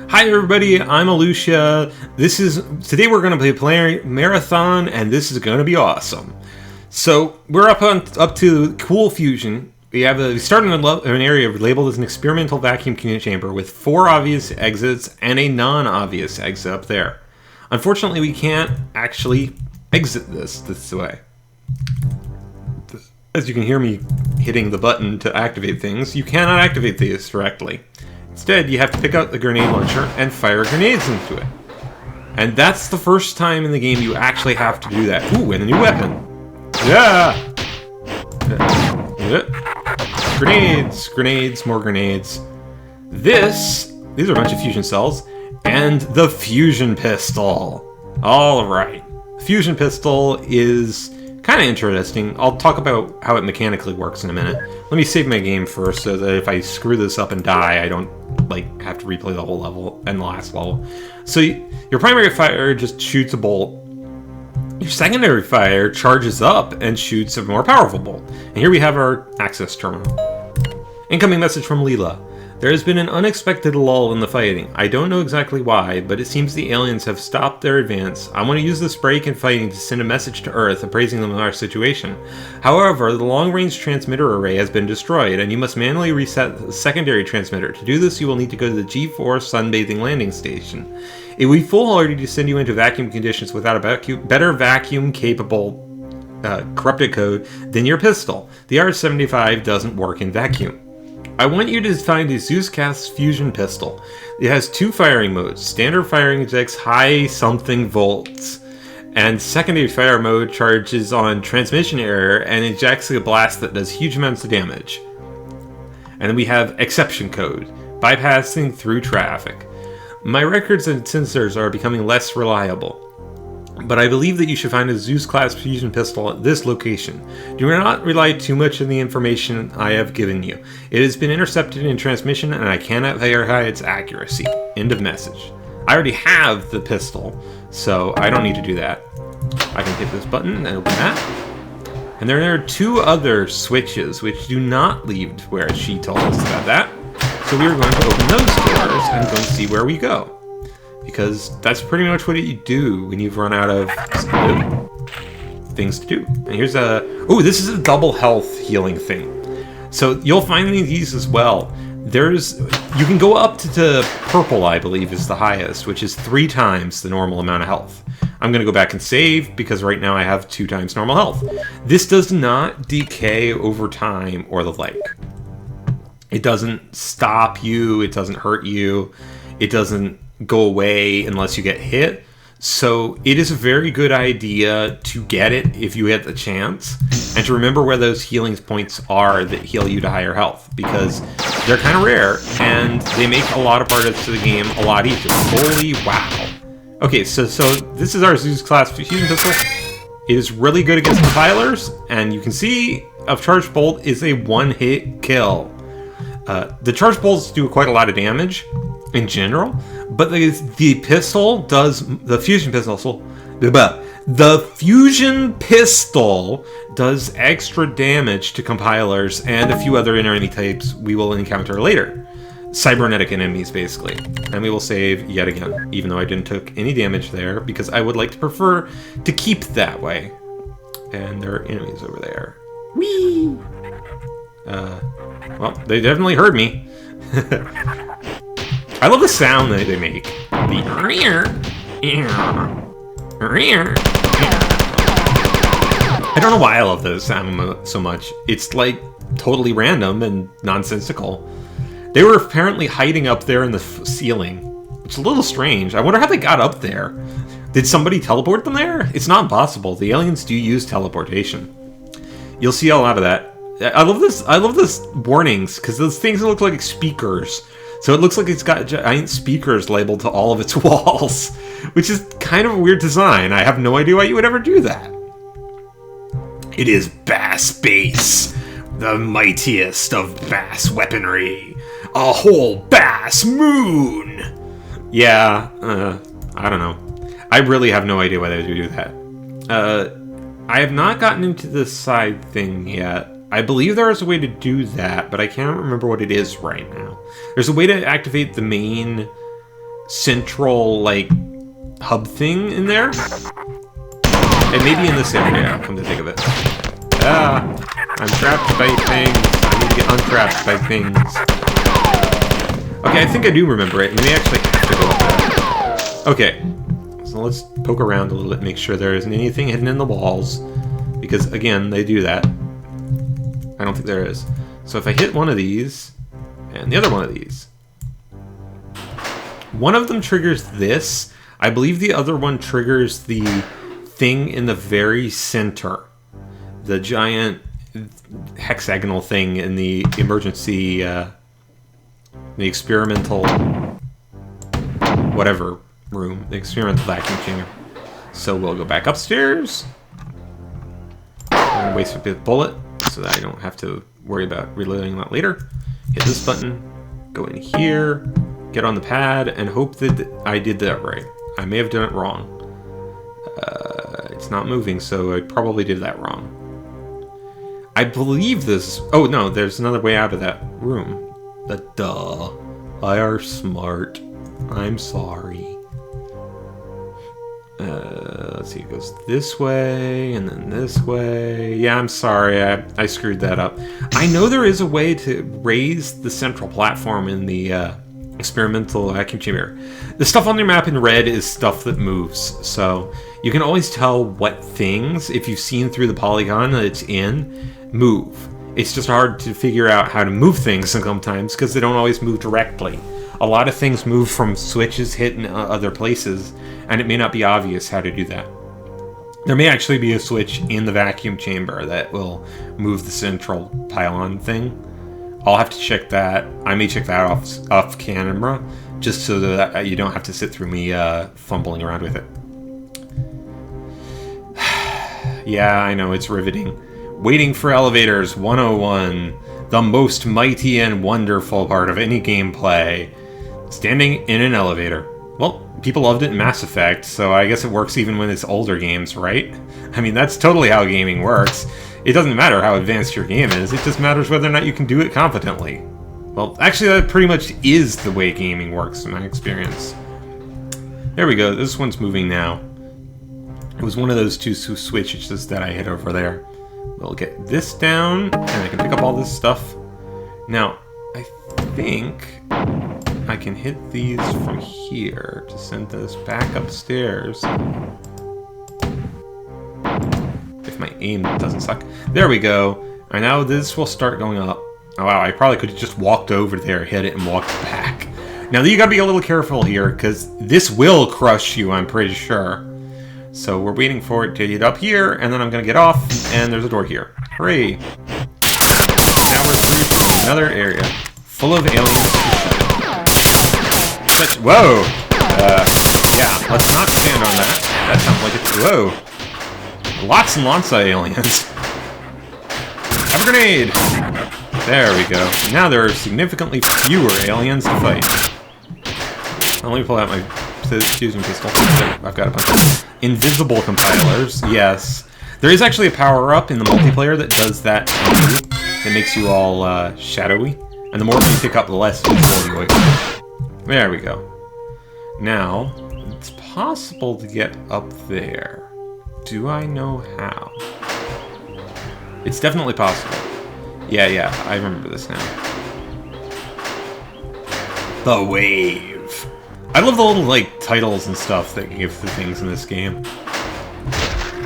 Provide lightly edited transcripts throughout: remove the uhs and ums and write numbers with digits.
Hi everybody, I'm Ilushia. Today we're going to be playing Marathon, and this is going to be awesome. So we're up to Cool Fusion. We start in an area labeled as an experimental vacuum chamber with 4 obvious exits and a non-obvious exit up there. Unfortunately, we can't actually exit this way. As you can hear me hitting the button to activate things, you cannot activate these directly. Instead, you have to pick out the grenade launcher and fire grenades into it. And that's the first time in the game you actually have to do that. Ooh, and a new weapon. Yeah! Grenades, more grenades. These are a bunch of fusion cells, and the fusion pistol. Alright. Fusion pistol is kind of interesting. I'll talk about how it mechanically works in a minute. Let me save my game first so that if I screw this up and die, I don't have to replay the whole level and the last level. So your primary fire just shoots a bolt. Your secondary fire charges up and shoots a more powerful bolt. And here we have our access terminal. Incoming message from Leela. There has been an unexpected lull in the fighting. I don't know exactly why, but it seems the aliens have stopped their advance. I want to use this break in fighting to send a message to Earth appraising them of our situation. However, the long-range transmitter array has been destroyed, and you must manually reset the secondary transmitter. To do this, you will need to go to the G4 Sunbathing Landing Station. It would be foolhardy to send you into vacuum conditions without a better vacuum-capable corrupted code than your pistol. The R75 doesn't work in vacuum. I want you to find a Zeuscast fusion pistol. It has 2 firing modes. Standard firing ejects high something volts, and secondary fire mode charges on transmission error and ejects a blast that does huge amounts of damage. And then we have exception code, bypassing through traffic. My records and sensors are becoming less reliable, but I believe that you should find a Zeus-class fusion pistol at this location. Do not rely too much on the information I have given you. It has been intercepted in transmission, and I cannot verify its accuracy. End of message. I already have the pistol, so I don't need to do that. I can hit this button and open that. And there are 2 other switches which do not lead where she told us about that. So we are going to open those doors and go and see where we go. Because that's pretty much what you do when you've run out of things to do. And here's this is a double health healing thing. So you'll find these as well. You can go up to purple, I believe, is the highest, which is 3 times the normal amount of health. I'm going to go back and save, because right now I have 2 times normal health. This does not decay over time or the like. It doesn't stop you, it doesn't hurt you, it doesn't go away unless you get hit. So it is a very good idea to get it if you get the chance, and to remember where those healing points are that heal you to higher health, because they're kind of rare and they make a lot of parts of the game a lot easier. Holy wow. Okay, so this is our Zeus class fusion pistol. It is really good against compilers, and you can see a charged bolt is a 1-hit kill. The charged bolts do quite a lot of damage in general, but the fusion pistol does extra damage to compilers and a few other enemy types we will encounter later. Cybernetic enemies, basically. And we will save yet again, even though I didn't take any damage there, because I would like to prefer to keep that way. And there are enemies over there. Whee! Well, they definitely heard me. I love the sound that they make. I don't know why I love those sound so much. It's like totally random and nonsensical. They were apparently hiding up there in the ceiling, which is a little strange. I wonder how they got up there. Did somebody teleport them there? It's not impossible. The aliens do use teleportation. You'll see a lot of that. I love this warnings, because those things look like speakers. So it looks like it's got giant speakers labeled to all of its walls, which is kind of a weird design. I have no idea why you would ever do that. It is Bass Base, the mightiest of Bass weaponry. A whole Bass moon! Yeah, I don't know. I really have no idea why they would do that. I have not gotten into the side thing yet. I believe there is a way to do that, but I can't remember what it is right now. There's a way to activate the main central, like, hub thing in there. And maybe in this area, come to think of it. Ah, I'm trapped by things. I need to get untrapped by things. Okay, I think I do remember it. We actually have to go up there. Okay, so let's poke around a little bit, make sure there isn't anything hidden in the walls. Because, again, they do that. I don't think there is. So if I hit one of these, and the other one of these, one of them triggers this. I believe the other one triggers the thing in the very center. The giant hexagonal thing in the emergency, the experimental, whatever room, the experimental vacuum chamber. So we'll go back upstairs. I'm gonna waste a bit of bullet so that I don't have to worry about reloading that later. Hit this button, go in here, get on the pad, and hope that I did that right. I may have done it wrong. It's not moving, so I probably did that wrong. I believe this... Oh, no, there's another way out of that room. Duh. I are smart. I'm sorry. Let's see, it goes this way, and then this way. Yeah, I'm sorry, I screwed that up. I know there is a way to raise the central platform in the experimental vacuum chamber. The stuff on your map in red is stuff that moves, so you can always tell what things, if you've seen through the polygon that it's in, move. It's just hard to figure out how to move things sometimes because they don't always move directly. A lot of things move from switches hit in other places, and it may not be obvious how to do that. There may actually be a switch in the vacuum chamber that will move the central pylon thing. I'll have to check that. I may check that off camera, just so that you don't have to sit through me fumbling around with it. Yeah, I know, it's riveting. Waiting for elevators 101. The most mighty and wonderful part of any gameplay. Standing in an elevator. Well, people loved it in Mass Effect, so I guess it works even when it's older games, right? I mean, that's totally how gaming works. It doesn't matter how advanced your game is, it just matters whether or not you can do it competently. Well, actually, that pretty much is the way gaming works in my experience. There we go, this one's moving now. It was one of those two switches that I hit over there. We'll get this down, and I can pick up all this stuff. Now, I think I can hit these from here to send this back upstairs. If my aim doesn't suck. There we go. And now this will start going up. Oh wow, I probably could have just walked over there, hit it, and walked back. Now you gotta be a little careful here, because this will crush you, I'm pretty sure. So we're waiting for it to get up here, and then I'm gonna get off, and there's a door here. Hooray! Now we're through to another area, full of aliens. Whoa! Yeah, let's not stand on that. That sounds like it's... Whoa! Lots and lots of aliens. Have a grenade! There we go. Now there are significantly fewer aliens to fight. Well, let me pull out my fusion pistol. I've got a bunch of invisible compilers. Yes. There is actually a power-up in the multiplayer that does that too. It makes you all shadowy. And the more you pick up, the less visible you are. There we go. Now, it's possible to get up there. Do I know how? It's definitely possible. Yeah, I remember this now. The Wave. I love the little, like, titles and stuff that give the things in this game.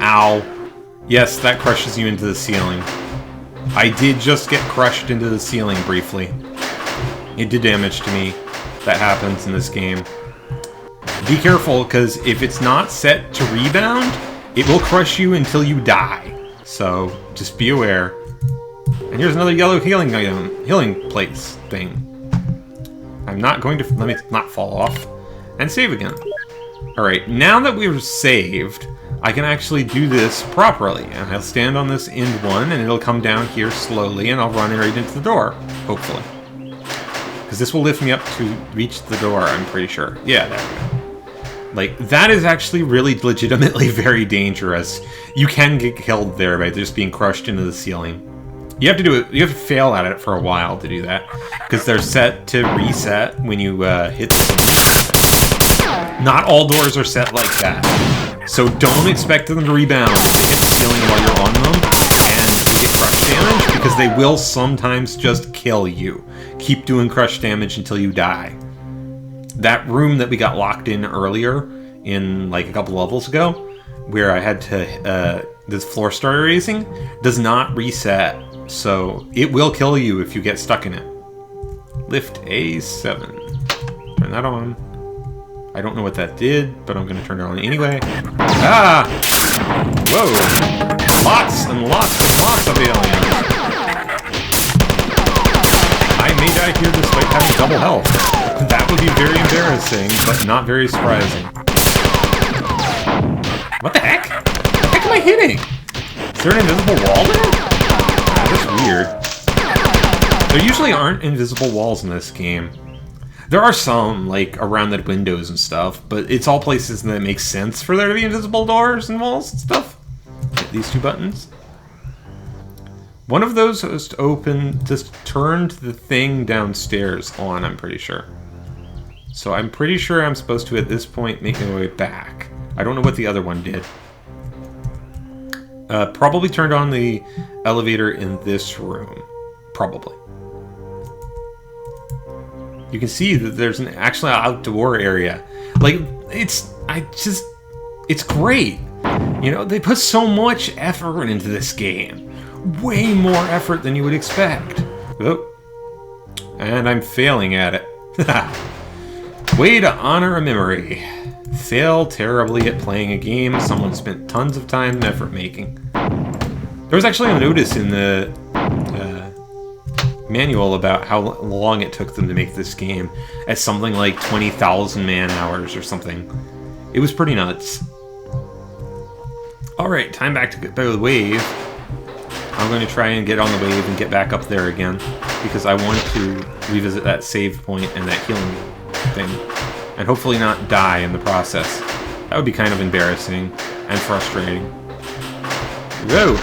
Ow. Yes, that crushes you into the ceiling. I did just get crushed into the ceiling briefly. It did damage to me. That happens in this game. Be careful, because if it's not set to rebound, it will crush you until you die. So, just be aware. And here's another yellow healing item, healing place thing. I'm not going to... Let me not fall off. And save again. Alright, now that we're saved, I can actually do this properly. And I'll stand on this end one, and it'll come down here slowly, and I'll run right into the door. Hopefully. Because this will lift me up to reach the door, I'm pretty sure. Yeah, there we go. Like, that is actually really legitimately very dangerous. You can get killed there by just being crushed into the ceiling. You have to do it, you have to fail at it for a while to do that. Because they're set to reset when you hit the ceiling. Not all doors are set like that. So don't expect them to rebound if they hit the ceiling while you're on them and you get crush damage, because they will sometimes just kill you. Keep doing crush damage until you die. That room that we got locked in earlier, in like a couple levels ago, where I had to, this floor started raising, does not reset. So it will kill you if you get stuck in it. Lift A7. Turn that on. I don't know what that did, but I'm going to turn it on anyway. Ah! Whoa! Lots and lots of aliens. I may die here despite having double health. That would be very embarrassing, but not very surprising. What the heck? What the heck am I hitting? Is there an invisible wall there? That's weird. There usually aren't invisible walls in this game. There are some, like, around the windows and stuff, but it's all places that make sense for there to be invisible doors and walls and stuff. Hit these two buttons. One of those just opened, just turned the thing downstairs on, I'm pretty sure. So I'm pretty sure I'm supposed to, at this point, make my way back. I don't know what the other one did. Probably turned on the elevator in this room. Probably. You can see that there's an actual outdoor area. Like, it's great. You know, they put so much effort into this game. Way more effort than you would expect. Oh. And I'm failing at it. Way to honor a memory. Fail terribly at playing a game someone spent tons of time and effort making. There was actually a notice in the manual about how long it took them to make this game, at something like 20,000 man-hours or something. It was pretty nuts. Alright, time back to get by the wave. I'm going to try and get on the wave and get back up there again, because I want to revisit that save point and that healing thing, and hopefully not die in the process. That would be kind of embarrassing and frustrating. Whoa!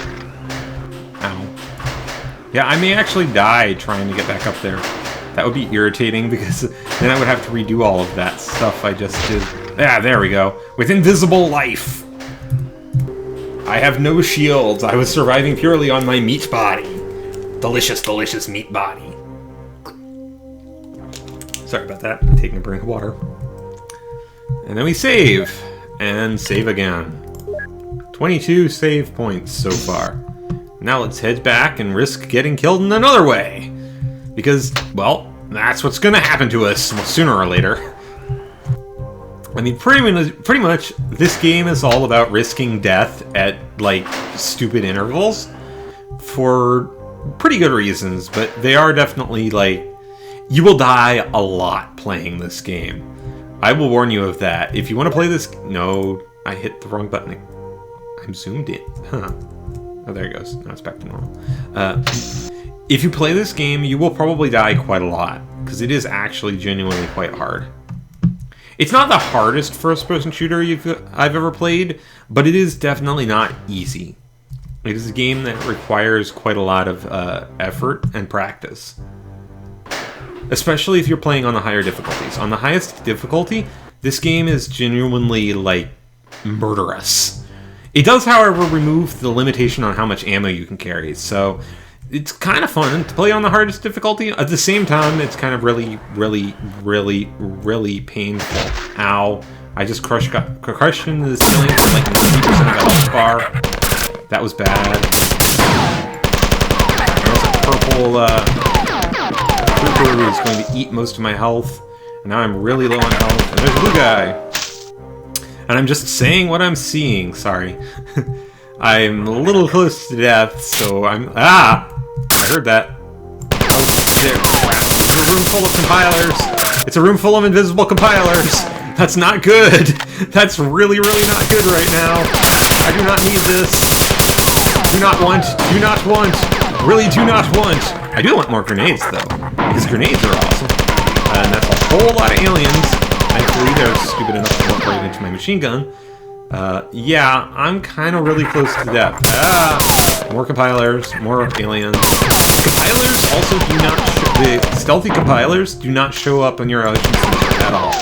Ow. Yeah, I may actually die trying to get back up there. That would be irritating, because then I would have to redo all of that stuff I just did. Ah, there we go. With invisible life! I have no shields. I was surviving purely on my meat body. Delicious, delicious meat body. Sorry about that. I'm taking a drink of water. And then we save. And save again. 22 save points so far. Now let's head back and risk getting killed in another way. Because, well, that's what's going to happen to us sooner or later. I mean, pretty much, this game is all about risking death at, like, stupid intervals. For pretty good reasons, but they are definitely, like, you will die a lot playing this game. I will warn you of that. If you want to play this... No, I hit the wrong button. I'm zoomed in. Huh. Oh, there it goes. Now it's back to normal. If you play this game, you will probably die quite a lot, because it is actually genuinely quite hard. It's not the hardest first-person shooter I've ever played, but it is definitely not easy. It is a game that requires quite a lot of effort and practice. Especially if you're playing on the higher difficulties. On the highest difficulty, this game is genuinely, like, murderous. It does, however, remove the limitation on how much ammo you can carry, so it's kind of fun to play on the hardest difficulty. At the same time, it's kind of really painful. Ow. I just crushed into the ceiling from like 90% of a health bar. That was bad. There's a purple trooper who's going to eat most of my health. And now I'm really low on health. And there's a blue guy. And I'm just saying what I'm seeing. Sorry. I'm a little close to death, so I'm... Ah! I heard that. Oh, shit. It's a room full of compilers. It's a room full of invisible compilers. That's not good. That's really not good right now. I do not need this. Do not want. Really do not want. I do want more grenades, though. Because grenades are awesome. And that's a whole lot of aliens. Thankfully, they're stupid enough to walk right into my machine gun. Yeah, I'm kind of really close to death. Ah! More compilers, more aliens. Compilers also do not... the stealthy compilers do not show up on your ocean at all.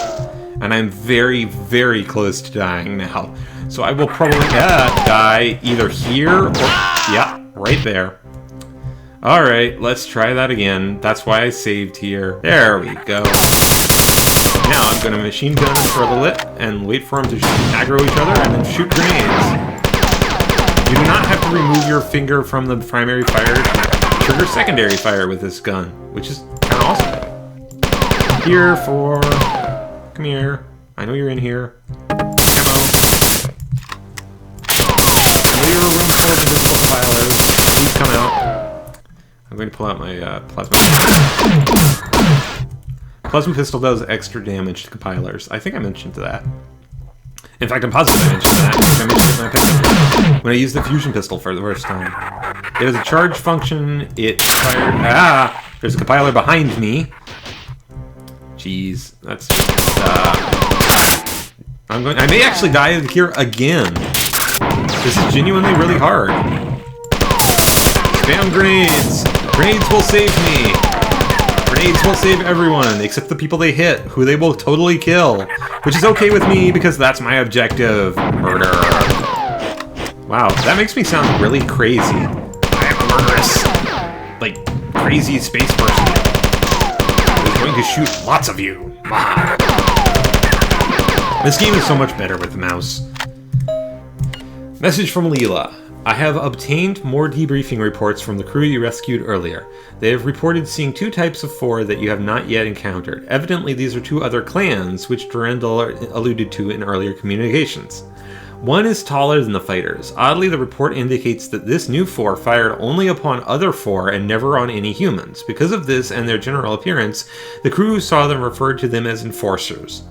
And I'm very, very close to dying now. So I will probably die either here or... Yeah, right there. Alright, let's try that again. That's why I saved here. There we go. Now I'm going to machine gun for a little bit and wait for them to aggro each other and then shoot grenades. You do not have to remove your finger from the primary fire to trigger secondary fire with this gun, which is kind of awesome. Here for... Come here. I know you're in here. Ammo. I know you're a room full of invisible compilers. Please come out. I'm going to pull out my plasma pistol. Plasma pistol does extra damage to compilers. I think I mentioned that. In fact, I'm positive I mentioned that. I mentioned it in my pistol when I used the fusion pistol for the first time. It has a charge function. It fired... There's a compiler behind me. Jeez, that's just... I may actually die here again. This is genuinely really hard. Spam grenades! Grenades will save me! Grenades will save everyone, except the people they hit, who they will totally kill. Which is okay with me, because that's my objective. Murder. Wow, that makes me sound really crazy. I am a murderous, like, crazy space person. I'm going to shoot lots of you. This game is so much better with the mouse. Message from Leela. I have obtained more debriefing reports from the crew you rescued earlier. They have reported seeing 2 types of 4 that you have not yet encountered. Evidently, these are 2 other clans, which Durandal alluded to in earlier communications. One is taller than the fighters. Oddly, the report indicates that this new 4 fired only upon other 4 and never on any humans. Because of this and their general appearance, the crew who saw them referred to them as enforcers.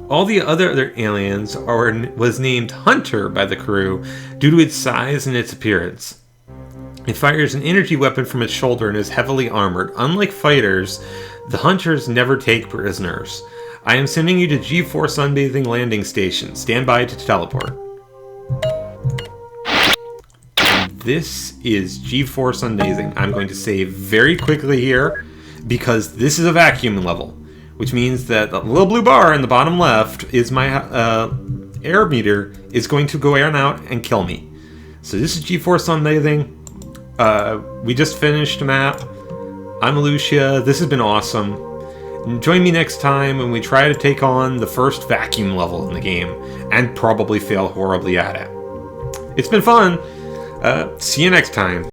All the other aliens was named Hunter by the crew due to its size and its appearance. It fires an energy weapon from its shoulder and is heavily armored. Unlike fighters, the Hunters never take prisoners. I am sending you to G4 Sunbathing Landing Station. Stand by to teleport. And this is G4 Sunbathing. I'm going to save very quickly here because this is a vacuum level. Which means that the little blue bar in the bottom left is my air meter is going to go in out and kill me. So this is G4 Sunbathing. We just finished a map. I'm Ilushia. This has been awesome. Join me next time when we try to take on the first vacuum level in the game and probably fail horribly at it. It's been fun. See you next time.